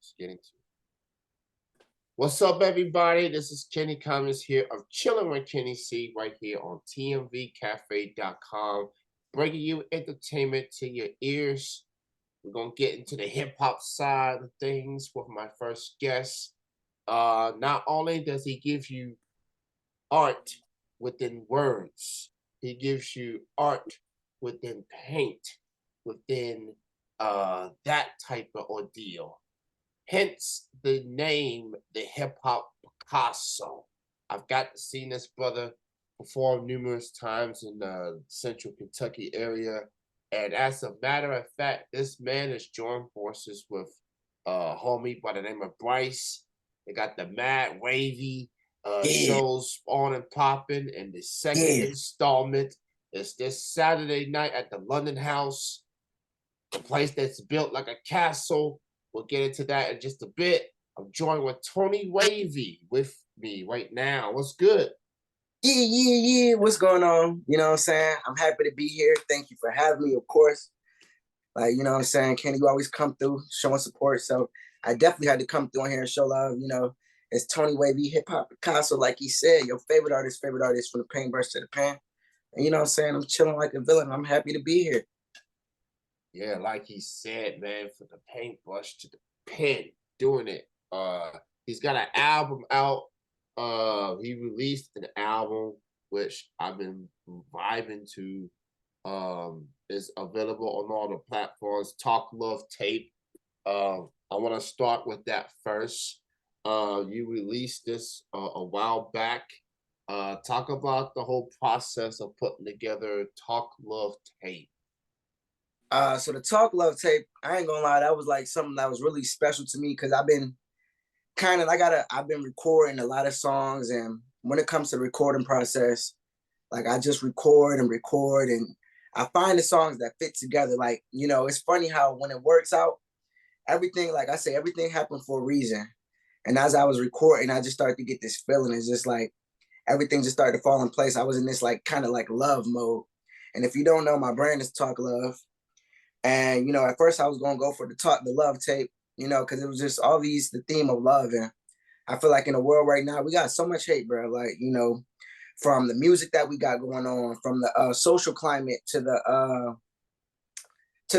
Let's get into it. What's up, everybody? This is Kenny Cummins here of Chilling with Kenny C right here on tmvcafe.com, bringing you entertainment to your ears. We're going to get into the hip hop side of things with my first guest. Not only does he give you art within words, he gives you art within paint, within that type of ordeal. Hence the name, the hip hop Picasso. I've got to see this brother perform numerous times in the central Kentucky area. And as a matter of fact, this man has joined forces with a homie by the name of Bryce. They got the Mad Wavy shows on and popping. And the second installment is this Saturday night at the London House, a place that's built like a castle. We'll get into that in just a bit. I'm joined with Tony Wavy with me right now. What's good? Yeah. What's going on? You know what I'm saying? I'm happy to be here. Thank you for having me, of course. Like, you know what I'm saying? Kenny, you always come through showing support. So I definitely had to come through here and show love. You know, it's Tony Wavy, hip hop Picasso, like he said, your favorite artist from the paintbrush to the pen. And you know what I'm saying? I'm chilling like a villain. I'm happy to be here. Yeah, like he said, man, from the paintbrush to the pen, doing it. He's got an album out. He released an album which I've been vibing to. Is available on all the platforms. Talk Love Tape. I want to start with that first. You released this a while back. Talk about the whole process of putting together Talk Love Tape. So the Talk Love Tape, I ain't gonna lie, that was like something that was really special to me because I've been recording a lot of songs, and when it comes to the recording process, like I just record and I find the songs that fit together. Like, you know, it's funny how when it works out, everything, like I say, everything happened for a reason. And as I was recording, I just started to get this feeling. It's just like everything just started to fall in place. I was in this like kind of like love mode. And if you don't know, my brand is Talk Love. And, you know, at first I was going to go for the love tape, you know, because it was just the theme of love. And I feel like in the world right now, we got so much hate, bro. Like, you know, from the music that we got going on, from the social climate to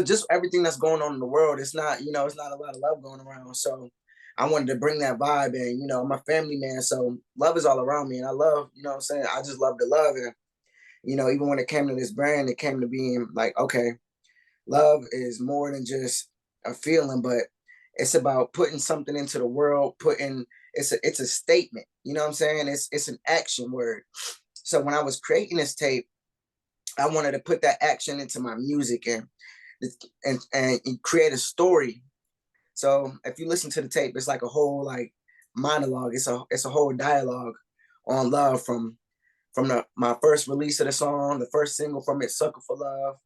just everything that's going on in the world. It's not, you know, it's not a lot of love going around. So I wanted to bring that vibe, and, you know, I'm a family man. So love is all around me. And I love, you know what I'm saying? I just love the love. And, you know, even when it came to this brand, it came to being like, okay, love is more than just a feeling, but it's about putting something into the world, it's a statement. You know what I'm saying? It's an action word. So when I was creating this tape, I wanted to put that action into my music and create a story. So if you listen to the tape, it's like a whole like monologue. It's a whole dialogue on love from my first release of the song, the first single from it, Sucker for Love.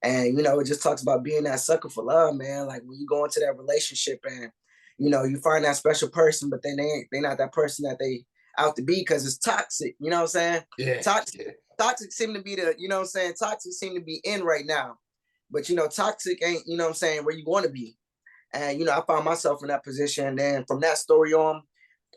And, you know, it just talks about being that sucker for love, man. Like when you go into that relationship and, you know, you find that special person, but then they not that person that they out to be because it's toxic. You know what I'm saying? Yeah. Toxic seem to be you know what I'm saying? Toxic seem to be in right now. But, you know, toxic ain't, you know what I'm saying, where you want to be. And, you know, I found myself in that position. And then from that story on,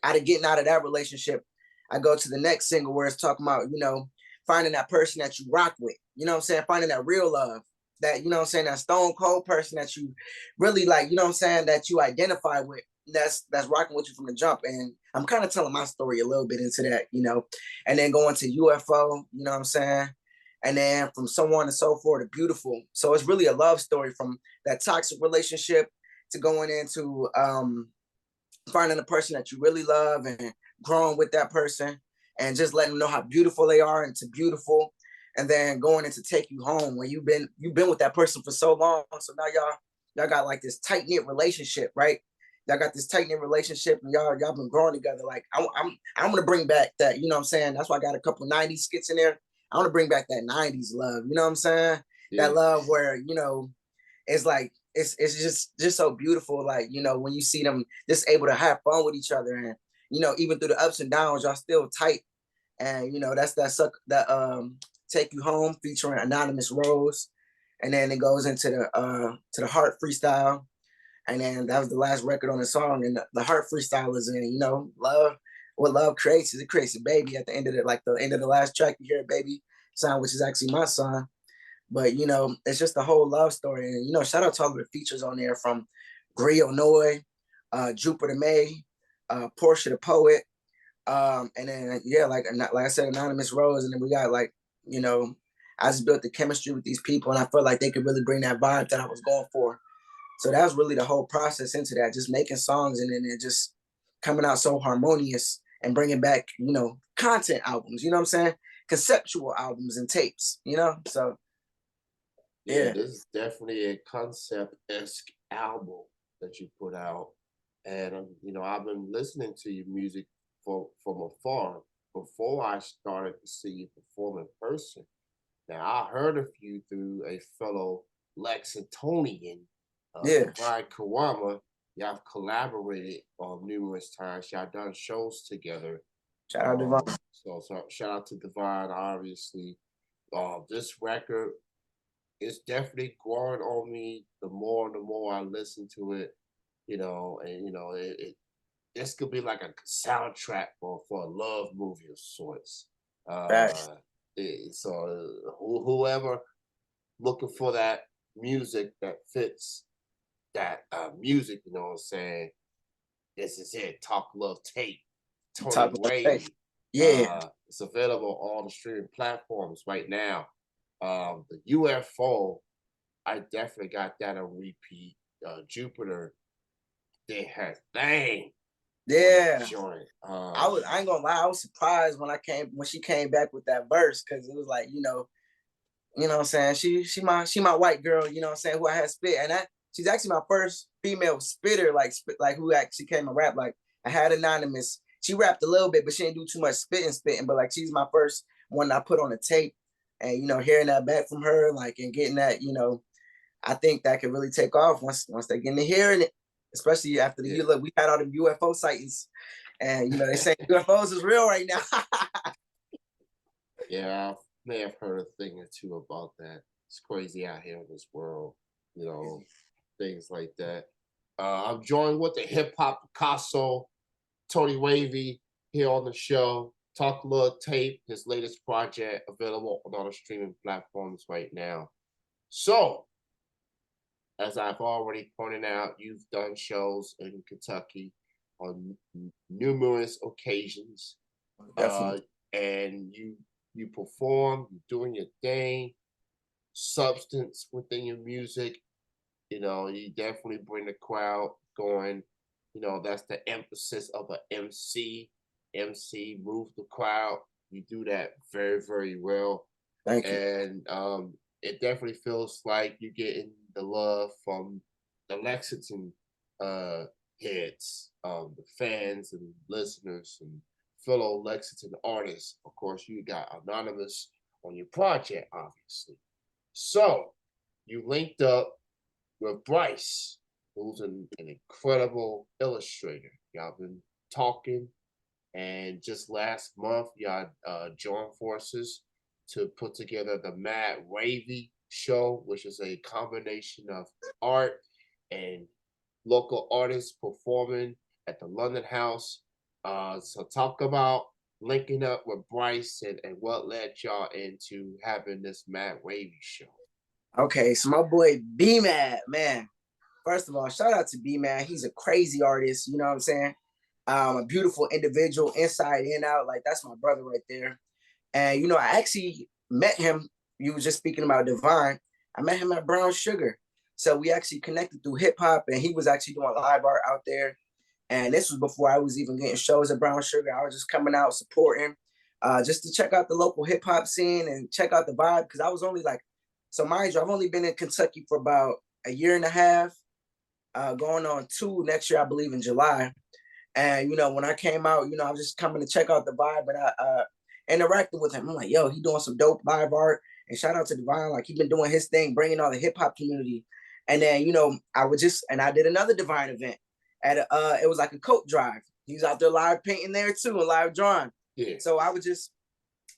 getting out of that relationship, I go to the next single where it's talking about, you know, finding that person that you rock with. You know what I'm saying? Finding that real love. That, you know what I'm saying, that stone cold person that you really like, you know what I'm saying, that you identify with, that's rocking with you from the jump. And I'm kind of telling my story a little bit into that, you know, and then going to UFO, you know what I'm saying? And then from so on and so forth to Beautiful. So it's really a love story from that toxic relationship to going into finding a person that you really love and growing with that person and just letting them know how beautiful they are and to Beautiful. And then going into Take You Home, where you've been with that person for so long. So now y'all got like this tight-knit relationship, right? Y'all got this tight-knit relationship and y'all been growing together. Like I'm gonna bring back that, you know what I'm saying? That's why I got a couple 90s skits in there. I want to bring back that 90s love, you know what I'm saying? Yeah. That love where, you know, it's like it's just so beautiful. Like, you know, when you see them just able to have fun with each other, and, you know, even through the ups and downs, y'all still tight. And, you know, that's that Take You Home featuring Anonymous Rose. And then it goes into the Heart freestyle. And then that was the last record on the song, and the heart freestyle is in, love, what love creates is it creates a baby at the end of it, like the end of the last track, you hear a baby sound, which is actually my song. But it's just a whole love story. And shout out to all the features on there from Grio Noy, Jupiter May, Portia the Poet, and then like I said, Anonymous Rose, and then we got I just built the chemistry with these people, and I felt like they could really bring that vibe that I was going for. So that was really the whole process into that, just making songs and then it just coming out so harmonious and bringing back, content albums, you know what I'm saying? Conceptual albums and tapes, So, Yeah, yeah. this is definitely a concept-esque album that you put out. And I've been listening to your music from afar before I started to see you perform in person. Now, I heard of you through a fellow Lexingtonian, Yeah. Divine Kawama. Y'all have collaborated on numerous times. Y'all done shows together. Shout out Devon. So shout out to Divine, obviously. This record is definitely growing on me the more I listen to it, and this could be like a soundtrack for a love movie of sorts. Facts. Uh, whoever looking for that music that fits that music, you know what I'm saying? This is it. Talk Love Tape, Tony Talk about faith. Wavy. Yeah. It's available on all the streaming platforms right now. The UFO, I definitely got that on repeat. Jupiter, they had thing. Yeah. I ain't gonna lie, I was surprised when she came back with that verse, because it was like, what I'm saying? She my white girl, you know what I'm saying, who I had spit. And she's actually my first female spitter, like who actually came and rap. Like I had Anonymous. She rapped a little bit, but she didn't do too much spitting. But like she's my first one I put on a tape. And hearing that back from her, like, and getting that, I think that could really take off once they get into hearing it. Especially after the look, we had all the UFO sightings. And they say UFOs is real right now. Yeah, I may have heard a thing or two about that. It's crazy out here in this world, things like that. I'm joined with the hip hop Picasso, Tony Wavy, here on the show. Talk Love Tape, his latest project, available on all the streaming platforms right now. So, as I've already pointed out, you've done shows in Kentucky on numerous occasions. Definitely. And you perform, you're doing your thing, substance within your music. You definitely bring the crowd going. That's the emphasis of an MC. MC move the crowd. You do that very, very well. Thank you. And it definitely feels like you're getting the love from the Lexington heads, the fans and listeners and fellow Lexington artists. Of course, you got Anonymous on your project, obviously. So you linked up with Bryce, who's an incredible illustrator. Y'all been talking, and just last month, y'all joined forces to put together the Mad Wavy show, which is a combination of art and local artists performing at the London House. So talk about linking up with Bryce and what led y'all into having this Mad Wavy show. Okay, so my boy B-Mad, man. First of all, shout out to B-Man. He's a crazy artist, you know what I'm saying? A beautiful individual, inside and out. Like, that's my brother right there. And, I actually met him. You were just speaking about Divine. I met him at Brown Sugar. So we actually connected through hip hop, and he was actually doing live art out there. And this was before I was even getting shows at Brown Sugar. I was just coming out supporting, just to check out the local hip hop scene and check out the vibe. Because I was only like, so mind you, I've only been in Kentucky for about a year and a half, going on 2 next year, I believe, in July. And when I came out, I was just coming to check out the vibe, but I interacted with him. I'm like, yo, he doing some dope live art. And shout out to Divine, like he been doing his thing, bringing all the hip hop community. And then I did another Divine event at it was like a coat drive. He's out there live painting there too, and live drawing. Yeah. So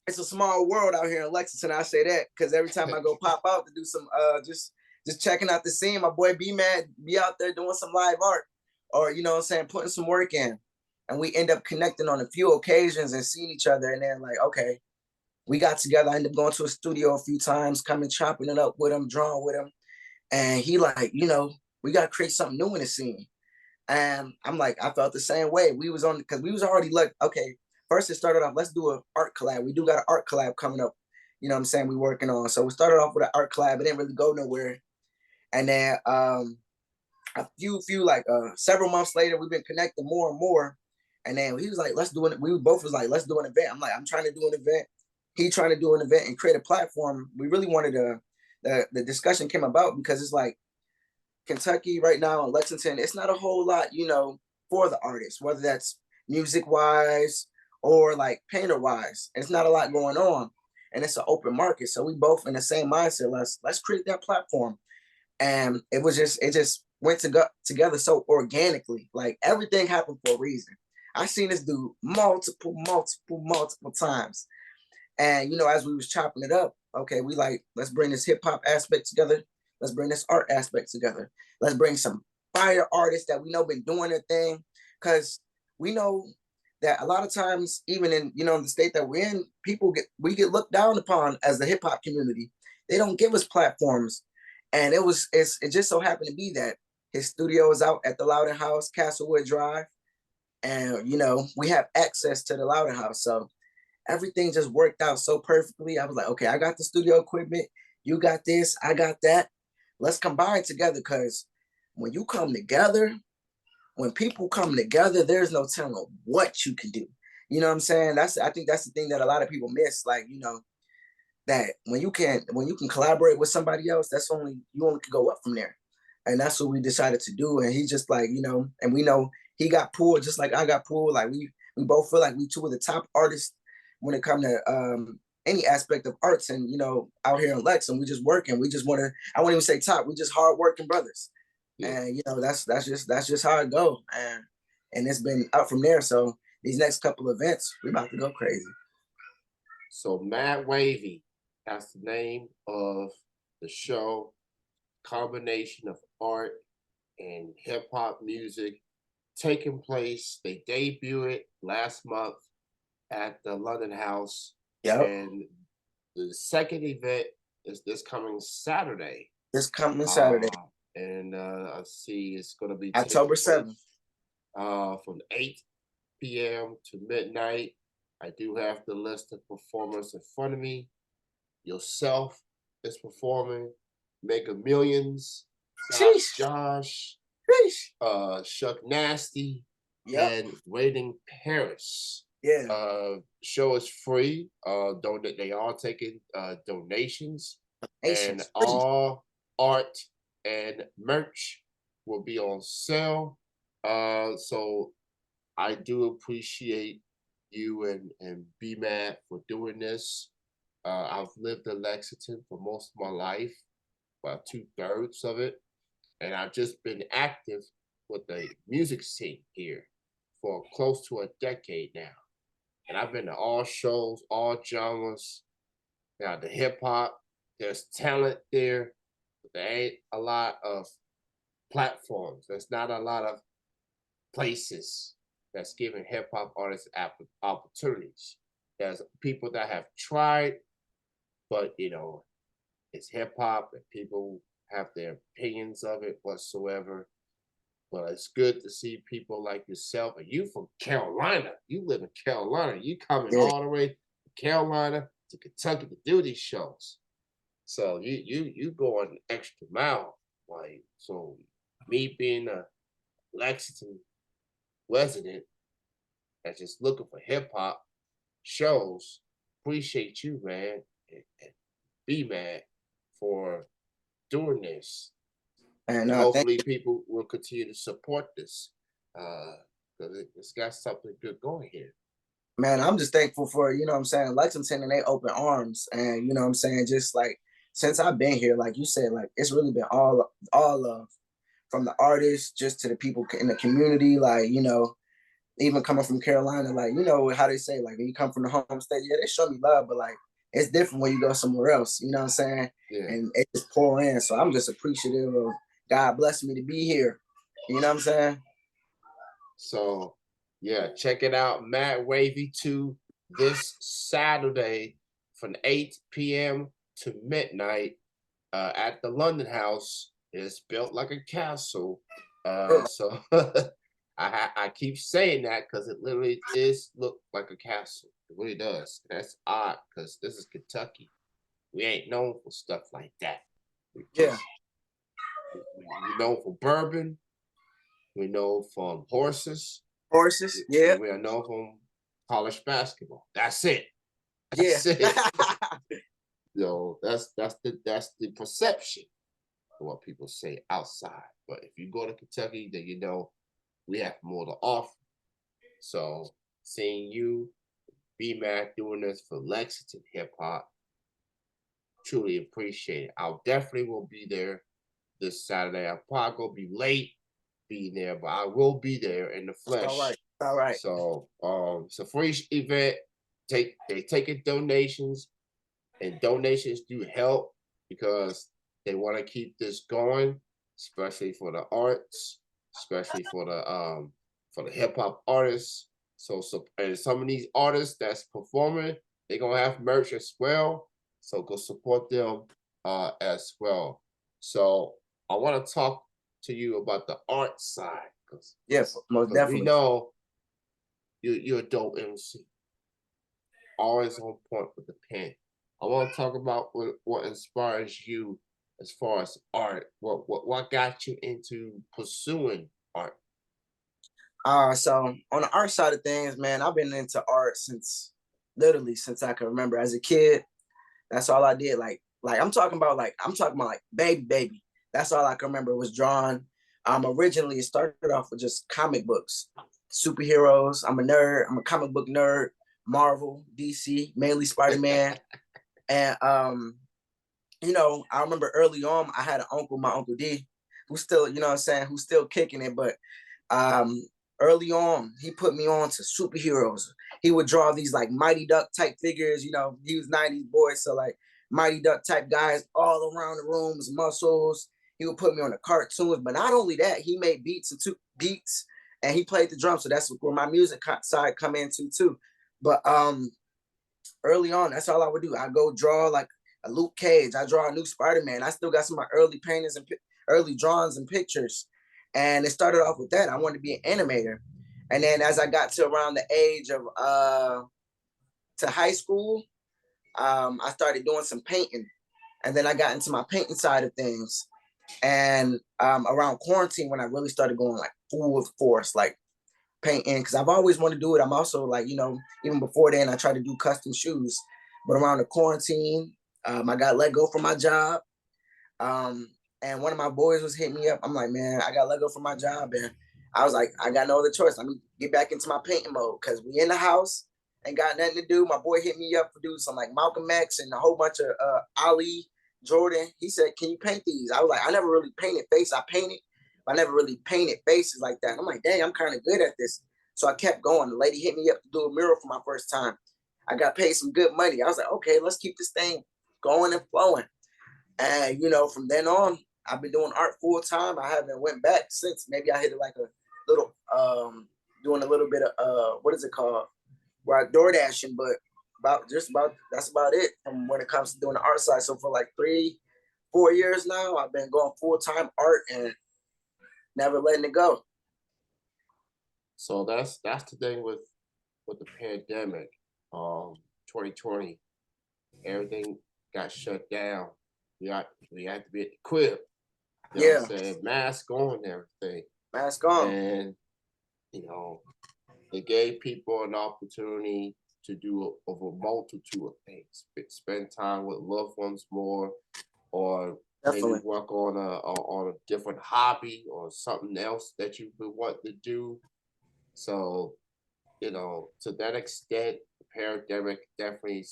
it's a small world out here in Lexington. I say that because every time I go pop out to do some just just checking out the scene. My boy B Mad be out there doing some live art, or you know what I'm saying, putting some work in. And we end up connecting on a few occasions and seeing each other. And then like, okay, we got together. I ended up going to a studio a few times, coming chopping it up with him, drawing with him. And he like, you know, we got to create something new in the scene. And I'm like, I felt the same way. We was on, because we was already like, okay, first it started off, let's do an art collab. We do got an art collab coming up, you know what I'm saying, we working on. So we started off with an art collab. It didn't really go nowhere. And then a few like several months later, we've been connecting more and more. And then he was like, let's do it. We both was like, let's do an event. I'm like, I'm trying to do an event. He trying to do an event and create a platform. We really wanted to, the discussion came about because it's like Kentucky right now in Lexington, it's not a whole lot, you know, for the artists, whether that's music wise or like painter wise. It's not a lot going on. And it's an open market. So we both in the same mindset. Let's create that platform. And it just went to go together so organically. Like everything happened for a reason. I seen this dude multiple times. And you know, as we was chopping it up, okay, we like, let's bring this hip hop aspect together. Let's bring this art aspect together. Let's bring some fire artists that we know been doing their thing. Cause we know that a lot of times, even in, you know, the state that we're in, we get looked down upon as the hip hop community. They don't give us platforms. And it just so happened to be that his studio is out at the Loudon House, Castlewood Drive. And you know, we have access to the Loudon House. So everything just worked out so perfectly. I was like, okay, I got the studio equipment, you got this, I got that. Let's combine together, because when you come together, when people come together, there's no telling what you can do. You know what I'm saying? I think that's the thing that a lot of people miss. Like, you know, that when you can collaborate with somebody else, you only can go up from there. And that's what we decided to do. And he just like, you know, and we know he got pulled just like I got pulled. Like we both feel like we two of the top artists when it comes to any aspect of arts, and you know, out here in Lex, and we just working. We just want to. I won't even say top. We just hard working brothers, Yeah. and you know, that's just how it go. And it's been up from there. So these next couple of events, we about to go crazy. So Mad Wavy, that's the name of the show. Combination of art and hip hop music taking place. They debuted it last month at the London House, Yep. and the second event is this coming Saturday. This coming Saturday, And I see it's going to be October 7th. From 8 p.m. to midnight. I do have the list of performers in front of me. Yourself is performing, Mega Millions, Josh, Shuck Nasty, Yep. and Waiting Paris. Yeah. Show is free. They are taking donations, and Free. all art and merch will be on sale. So I do appreciate you and B Mad for doing this. I've lived in Lexington for most of my life, about 2/3 of it, and I've just been active with the music scene here for close to a decade now. And I've been to all shows, all genres. Now the hip hop, there's talent there, but there ain't a lot of platforms. There's not a lot of places that's giving hip hop artists opportunities. There's people that have tried, but you know, it's hip hop and people have their opinions of it whatsoever. But it's good to see people like yourself, and you from Carolina. You live in Carolina. You coming Yeah. all the way from Carolina to Kentucky to do these shows. So you going extra mile. Like, so me being a Lexington resident that's just looking for hip hop shows, appreciate you, man, and be mad for doing this. And hopefully people will continue to support this because it's got something good going here. Man, I'm just thankful for, you know what I'm saying, Lexington and they open arms. And you know what I'm saying, just like since I've been here, like you said, like it's really been all love, from the artists just to the people in the community. Like, you know, even coming from Carolina, like, you know how they say, like when you come from the home state, yeah, they show me love, but like it's different when you go somewhere else. You know what I'm saying? Yeah. And it just pour in. So I'm just appreciative of God blessing me to be here. You know what I'm saying? So yeah, check it out. Matt Wavy 2 this Saturday from 8 p.m. to midnight at the London House. It's built like a castle. So I keep saying that because it literally is look like a castle. It really does. That's odd because this is Kentucky. We ain't known for stuff like that. We Yeah. just we know for bourbon. We know from horses. Horses. Yeah. And we are known from college basketball. That's it. Yeah. That's it. That's the perception of what people say outside. But if you go to Kentucky, then you know we have more to offer. So seeing you, B Mac doing this for Lexington hip hop, truly appreciate it. I'll definitely will be there this Saturday. I'll probably gonna be late being there, but I will be there in the All right. flesh. All right. So it's a free event. They taking donations, and donations do help because they want to keep this going, especially for the arts, especially for the hip hop artists. So and some of these artists that's performing, they're gonna have merch as well. So go support them as well. So I want to talk to you about the art side because Yes, most we definitely. know you're a dope MC, always on point with the pen. I want to talk about what inspires you as far as art. What got you into pursuing art? So on the art side of things, man, I've been into art since literally since I can remember. As a kid, that's all I did. I'm talking about like baby. That's all I can remember was drawing. Originally it started off with just comic books, superheroes. I'm a nerd. I'm a comic book nerd. Marvel, DC, mainly Spider-Man. And I remember early on I had an uncle, my Uncle D, who still, you know what I'm saying, who's still kicking it, but um early on he put me on to superheroes. He would draw these like Mighty Duck type figures. He was 90s boy, so like Mighty Duck type guys all around the rooms, muscles. He would put me on the cartoons, but not only that, he made beats and two beats, and he played the drums, so that's where my music side come into too. But early on, that's all I would do. I go draw like a Luke Cage. I draw a new Spider-Man. I still got some of my early paintings and early drawings and pictures. And it started off with that. I wanted to be an animator. And then as I got to around the age of to high school, I started doing some painting. And then I got into my painting side of things. And around quarantine, when I really started going like full force, like painting, because I've always wanted to do it. I'm also like, even before then, I tried to do custom shoes. But around the quarantine, I got let go from my job. Um, and one of my boys was hitting me up. I'm like, man, I got let go from my job. And I was like, I got no other choice. Let me get back into my painting mode because we in the house and got nothing to do. My boy hit me up for doing some like Malcolm X and a whole bunch of Ali Jordan. He said, can you paint these? I was like, I never really painted face. I painted, but I never really painted faces like that. I'm like, dang, I'm kind of good at this. So I kept going. The lady hit me up to do a mural for my first time. I got paid some good money. I was like, okay, let's keep this thing going and flowing. And from then on, I've been doing art full time. I haven't went back since. Maybe I hit it like a little doing a little bit of what is it called? Where I door dashing, but about that's about it from when it comes to doing the art side. So for like 3-4 years now, I've been going full time art and never letting it go. So that's the thing with the pandemic. 2020, everything got shut down. We had to be at the crib. You know what I'm Yeah, saying? Mask on and everything. mask on. And you know, it gave people an opportunity to do a multitude of things. Spend time with loved ones more, or maybe Definitely. work on a different hobby or something else that you would want to do. So, to that extent, the pandemic definitely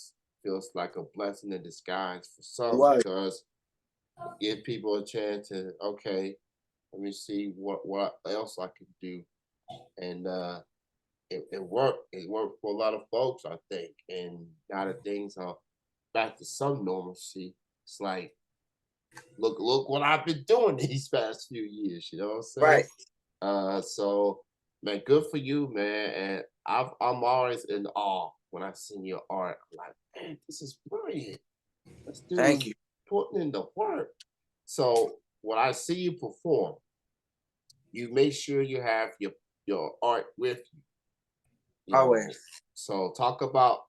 feels like a blessing in disguise for It some was. because it gives people a chance to, okay, let me see what else I can do. And it worked. It worked for a lot of folks, I think. And now that things are back to some normalcy. It's like, look what I've been doing these past few years. You know what I'm saying? Right. So man, good for you, man. And I'm always in awe when I see your art. I'm like, man, this is brilliant. This Thank dude you. putting in the work. So when I see you perform, you make sure you have your art with you. You know, Always. so talk about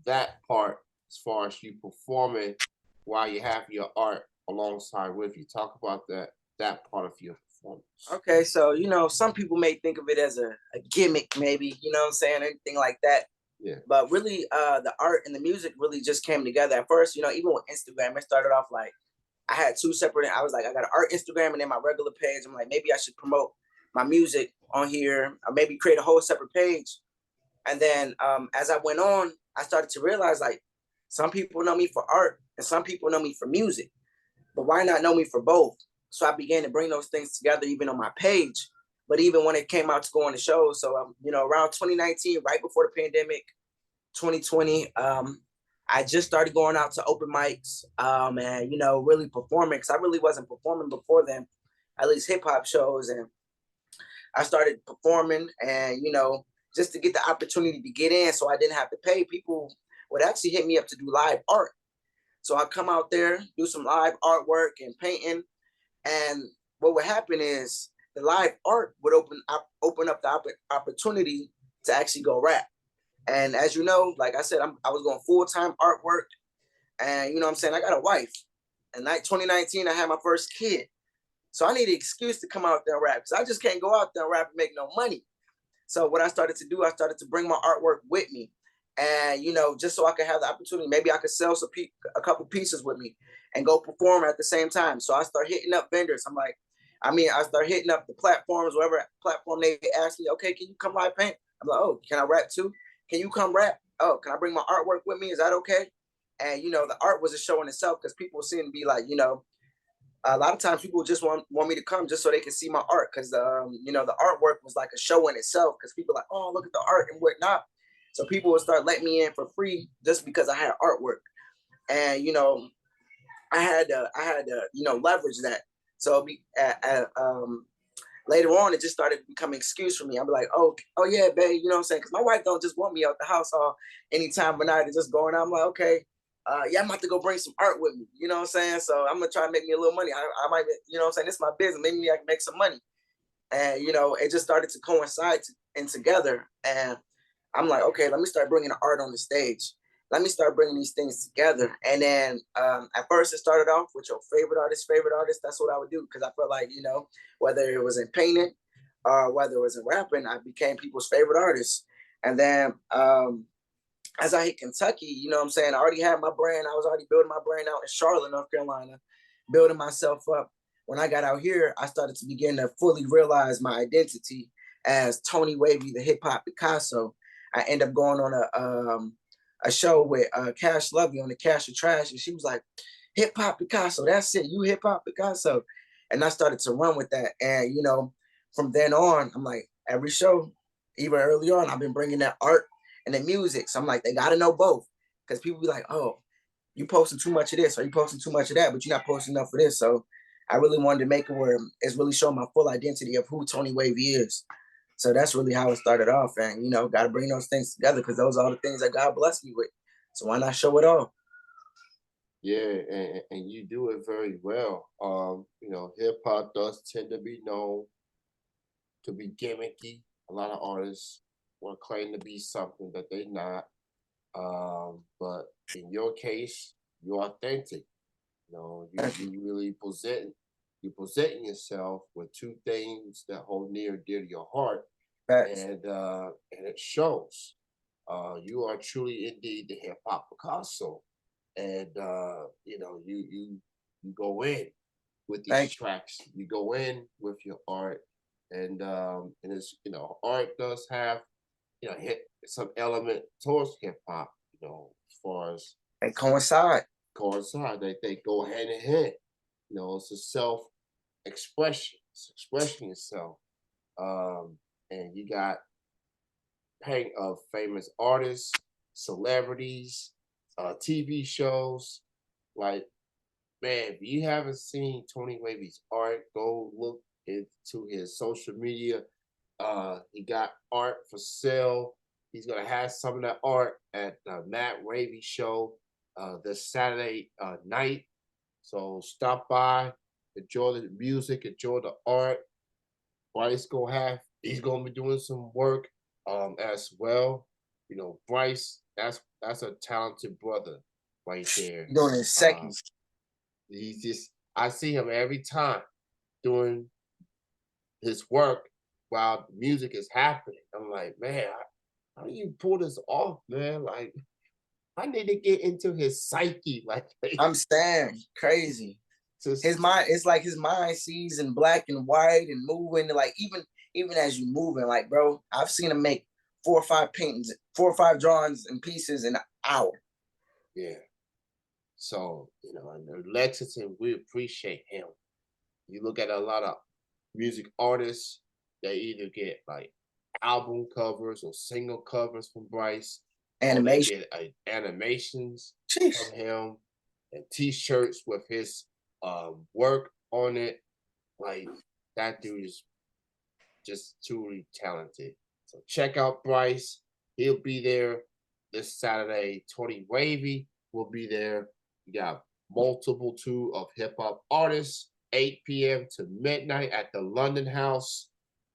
that part as far as you performing while you have your art alongside with you. Talk about that part of your performance. Okay, so some people may think of it as a gimmick, maybe, what I'm saying, anything like that. Yeah. But really, the art and the music really just came together. At first, even with Instagram, it started off like I had two separate. I was like, I got an art Instagram and then my regular page. I'm like, maybe I should promote my music on here, or maybe create a whole separate page. And then as I went on, I started to realize like some people know me for art and some people know me for music, but why not know me for both? So I began to bring those things together, even on my page. But even when it came out to go on the show, so around 2019, right before the pandemic, 2020, I just started going out to open mics, and really performing because I really wasn't performing before then, at least hip hop shows, and I started performing, and just to get the opportunity to get in, so I didn't have to pay. People would actually hit me up to do live art, so I come out there, do some live artwork and painting, and what would happen is the live art would open up the opportunity to actually go rap. And as you know, like I said, I was going full-time artwork, and what I'm saying, I got a wife. And like 2019, I had my first kid. So I need an excuse to come out there and rap because I just can't go out there and rap and make no money. So what I started to do, I started to bring my artwork with me, and just so I could have the opportunity, maybe I could sell a couple pieces with me, and go perform at the same time. So I start hitting up vendors. I start hitting up the platforms, whatever platform they ask me, okay, can you come live paint? I'm like, oh, can I rap too? Can you come rap? Oh, can I bring my artwork with me? Is that okay? And the art was a show in itself because people seem to be like, a lot of times people just want me to come just so they can see my art because the artwork was like a show in itself because people are like, oh, look at the art and whatnot. So people would start letting me in for free just because I had artwork, and I had to leverage that. So later on, it just started becoming an excuse for me. I'm like, oh yeah, babe, you know what I'm saying? Because my wife don't just want me out the house all anytime of night and just going out. I'm like, okay, yeah, I'm about to go bring some art with me. You know what I'm saying? So I'm gonna try to make me a little money. I might, you know what I'm saying? This is my business. Maybe I can make some money. And it just started to coincide and together. And I'm like, okay, let me start bringing the art on the stage. Let me start bringing these things together. And then at first it started off with your favorite artist, favorite artist. That's what I would do because I felt like, whether it was in painting or whether it was in rapping, I became people's favorite artist. And then as I hit Kentucky, you know what I'm saying? I already had my brand. I was already building my brand out in Charlotte, North Carolina, building myself up. When I got out here, I started to begin to fully realize my identity as Tony Wavy, the hip hop Picasso. I ended up going on a show with Cash Lovey on the Cash or Trash, and she was like, "Hip hop Picasso, that's it, you hip hop Picasso," and I started to run with that. And from then on, I'm like, every show, even early on, I've been bringing that art and the music. So I'm like, they got to know both because people be like, "Oh, you posting too much of this or you posting too much of that, but you're not posting enough of this." So I really wanted to make it where it's really showing my full identity of who Tony Wavy is. So that's really how it started off. And, got to bring those things together because those are all the things that God blessed me with. So why not show it all? Yeah, and you do it very well. Hip hop does tend to be known to be gimmicky. A lot of artists want to claim to be something that they're not. But in your case, you're authentic. You really presenting yourself with two things that hold near and dear to your heart, Facts. and it shows. You are truly indeed the hip hop Picasso, and you go in with these Thank tracks. You go in with your art, and it's art does have hit some element towards hip hop. As far as you. And coincide. coincide, they go hand in hand. It's a self expression. It's expressing yourself. And you got paint of famous artists, celebrities, TV shows. Like, man, if you haven't seen Tony Wavy's art, go look into his social media. He got art for sale. He's gonna have some of that art at the Matt Wavy show this Saturday night. So stop by, enjoy the music, enjoy the art. Bryce gonna have he's gonna be doing some work as well. You know, Bryce, that's a talented brother right there. Doing his Uh second. he's just I see him every time doing his work while the music is happening. I'm like, man, how do you pull this off, man? Like, I need to get into his psyche, like, I'm saying crazy. His just mind, it's like his mind sees in black and white and moving. Like even as you moving, like bro, I've seen him make 4 or 5 paintings, 4 or 5 drawings and pieces in an hour. yeah. So, and Lexington, we appreciate him. You look at a lot of music artists, they either get like album covers or single covers from Bryce, or they Animation. get animations Jeez. from him and t-shirts with his work on it. Like, that dude is just truly talented. So check out Bryce. He'll be there this Saturday. Tony Wavy will be there. We got multiple two of hip hop artists, 8 p.m. to midnight at the London House.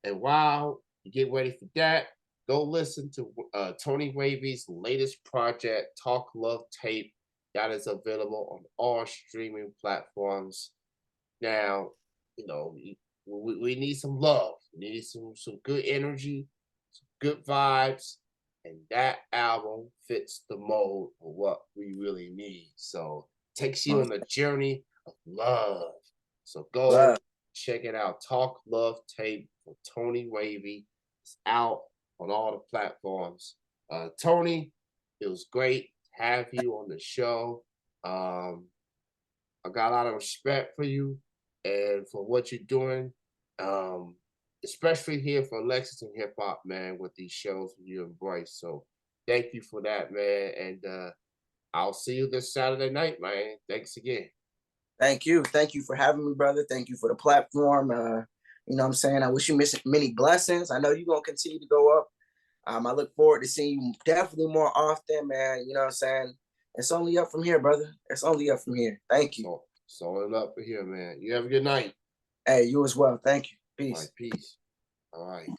And while you get ready for that, go listen to Tony Wavy's latest project, Talk Love Tape. That is available on all streaming platforms. Now, we need some love. We need some good energy, some good vibes, and that album fits the mold of what we really need. So takes you on a journey of love. So go Love. check it out. Talk Love Tape for Tony Wavy. It's out on all the platforms. Tony, it was great to have you on the show. Um, I got a lot of respect for you and for what you're doing, um, especially here for Lexington Hip Hop, man, with these shows you embrace. So thank you for that, man. And I'll see you this Saturday night, man. Thanks again. Thank you. Thank you for having me, brother. Thank you for the platform. You know what I'm saying? I wish you many blessings. I know you're gonna continue to go up. I look forward to seeing you definitely more often, man. You know what I'm saying? It's only up from here, brother. It's only up from here. Thank you. So all up for here, man. You have a good night. Hey, you as well. Thank you. All right, Peace. peace. All right.